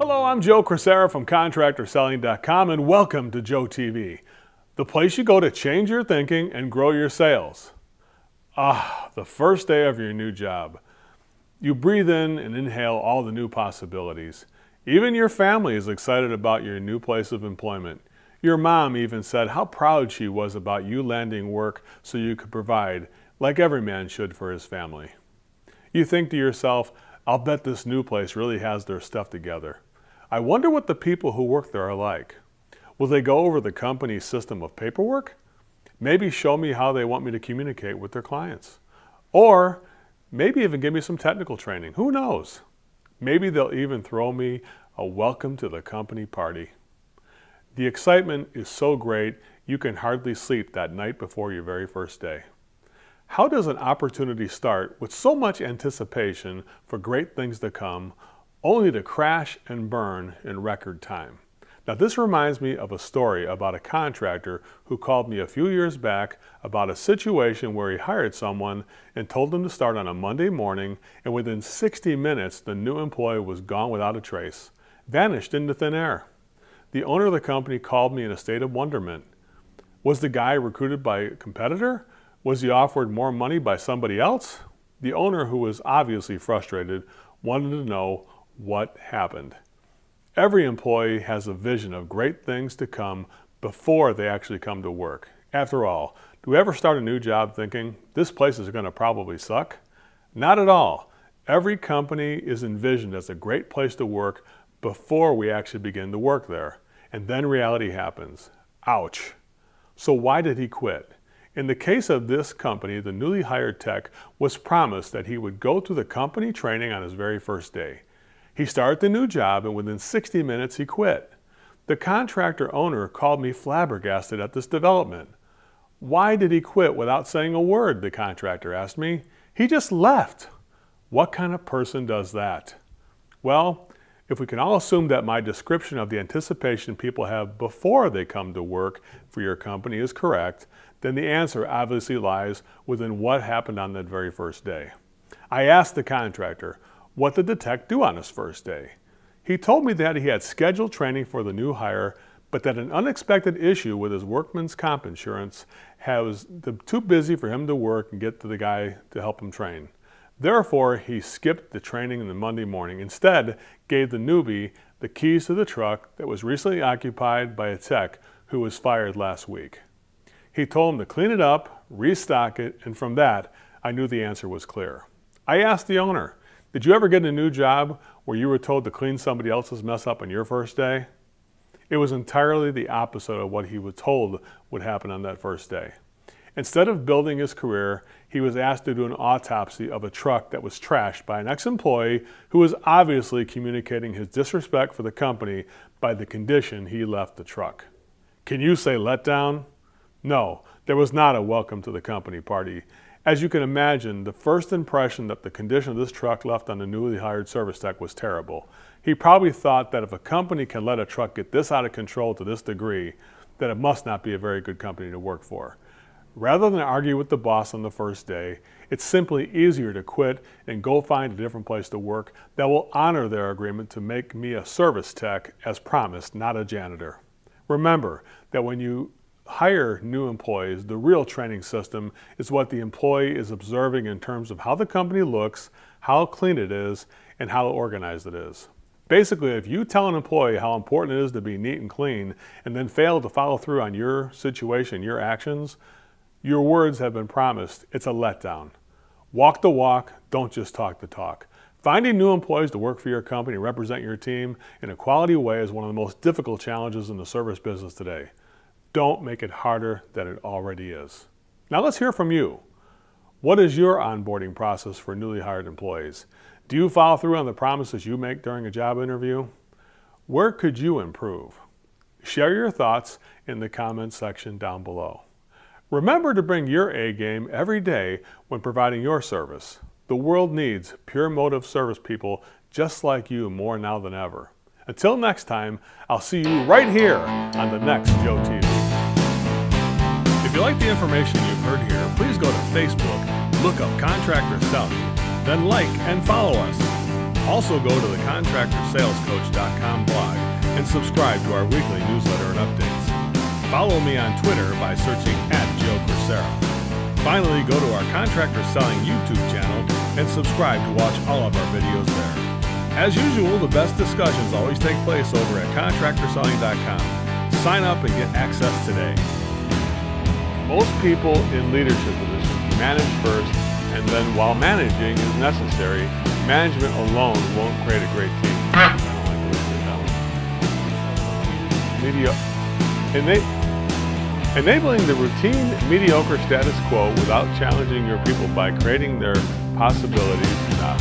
Hello, I'm Joe Crisera from ContractorSelling.com and welcome to JoeTV, the place you go to change your thinking and grow your sales. The first day of your new job. You breathe in and inhale all the new possibilities. Even your family is excited about your new place of employment. Your mom even said how proud she was about you landing work so you could provide, like every man should for his family. You think to yourself, I'll bet this new place really has their stuff together. I wonder what the people who work there are like. Will they go over the company's system of paperwork? Maybe show me how they want me to communicate with their clients. Or maybe even give me some technical training. Who knows? Maybe they'll even throw me a welcome to the company party. The excitement is so great you can hardly sleep that night before your very first day. How does an opportunity start with so much anticipation for great things to come, only to crash and burn in record time? Now, this reminds me of a story about a contractor who called me a few years back about a situation where he hired someone and told them to start on a Monday morning, and within 60 minutes, the new employee was gone without a trace, vanished into thin air. The owner of the company called me in a state of wonderment. Was the guy recruited by a competitor? Was he offered more money by somebody else? The owner, who was obviously frustrated, wanted to know what happened. Every employee has a vision of great things to come before they actually come to work. After all, do we ever start a new job thinking, this place is going to probably suck? Not at all. Every company is envisioned as a great place to work before we actually begin to work there. And then reality happens. Ouch. So why did he quit? In the case of this company, the newly hired tech was promised that he would go through the company training on his very first day. He started the new job and within 60 minutes he quit. The contractor owner called me flabbergasted at this development. Why did he quit without saying a word, the contractor asked me. He just left. What kind of person does that? Well, if we can all assume that my description of the anticipation people have before they come to work for your company is correct, then the answer obviously lies within what happened on that very first day. I asked the contractor, what did the tech do on his first day? He told me that he had scheduled training for the new hire, but that an unexpected issue with his workman's comp insurance was too busy for him to work and get to the guy to help him train. Therefore, he skipped the training in the Monday morning. Instead, gave the newbie the keys to the truck that was recently occupied by a tech who was fired last week. He told him to clean it up, restock it, and from that, I knew the answer was clear. I asked the owner, did you ever get a new job where you were told to clean somebody else's mess up on your first day? It was entirely the opposite of what he was told would happen on that first day. Instead of building his career, he was asked to do an autopsy of a truck that was trashed by an ex-employee who was obviously communicating his disrespect for the company by the condition he left the truck. Can you say letdown? No, there was not a welcome to the company party. As you can imagine, the first impression that the condition of this truck left on the newly hired service tech was terrible. He probably thought that if a company can let a truck get this out of control to this degree, that it must not be a very good company to work for. Rather than argue with the boss on the first day, it's simply easier to quit and go find a different place to work that will honor their agreement to make me a service tech as promised, not a janitor. Remember that when you hire new employees, the real training system is what the employee is observing in terms of how the company looks, how clean it is, and how organized it is. Basically, if you tell an employee how important it is to be neat and clean and then fail to follow through on your situation, your actions, your words have been promised. It's a letdown. Walk the walk, don't just talk the talk. Finding new employees to work for your company and represent your team in a quality way is one of the most difficult challenges in the service business today. Don't make it harder than it already is. Now let's hear from you. What is your onboarding process for newly hired employees? Do you follow through on the promises you make during a job interview? Where could you improve? Share your thoughts in the comments section down below. Remember to bring your A game every day when providing your service. The world needs pure motive service people just like you more now than ever. Until next time, I'll see you right here on the next JoeTV. If you like the information you've heard here, please go to Facebook, look up Contractor Selling, then like and follow us. Also go to the contractorsalescoach.com blog and subscribe to our weekly newsletter and updates. Follow me on Twitter by searching @JoeCoursera. Finally, go to our Contractor Selling YouTube channel and subscribe to watch all of our videos there. As usual, the best discussions always take place over at contractorselling.com. Sign up and get access today. Most people in leadership positions manage first, and then while managing is necessary, management alone won't create a great team. I don't like the way you did that one. Enabling the routine, mediocre status quo without challenging your people by creating their possibilities, not